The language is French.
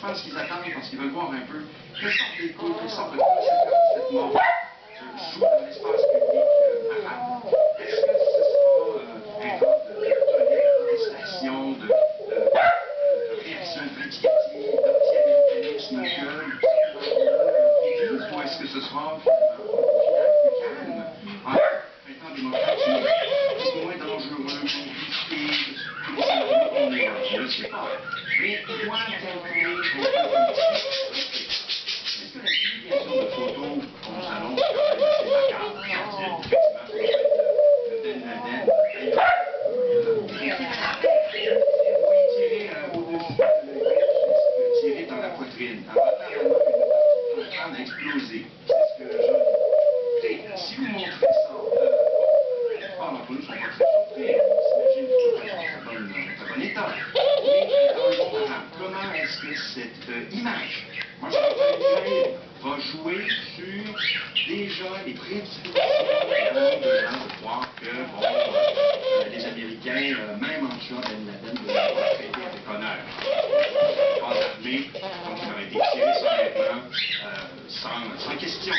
pense qu'ils attendent parce qu'ils veulent voir un peu quelle sorte d'écho, quelle sorte de conséquences cette mort joue dans l'espace public arabe. Est-ce que ce sera un genre de protestation, de réaction vindicative, d'anti-américanisme que ou est-ce que ce sera finalement plus calme, en printemps démocratique, moins dangereux, risqué, je ne sais pas. Mais il doit calculer un peu est-ce que la publication de photos qu'on s'annonce quand même assez macabre, effectivement, de Ben Laden, oui, tirer au-dessus de l'œil, tirer dans la poitrine. Alors, apparemment, il est en train d'exploser. C'est ce que je dis. Si vous montrez ça, la plupart d'entre nous ne sont pas très surpris. On s'imagine que tout est en très bon état. Mais dans le monde arabe, comment est-ce que cette image, moi je pense va jouer sur déjà les prédispositions de gens de croire que bon, les Américains, même en tuant Ben Laden, de l'avoir traité avec honneur. Pas armé, donc il aurait été tiré sur les plans sans question.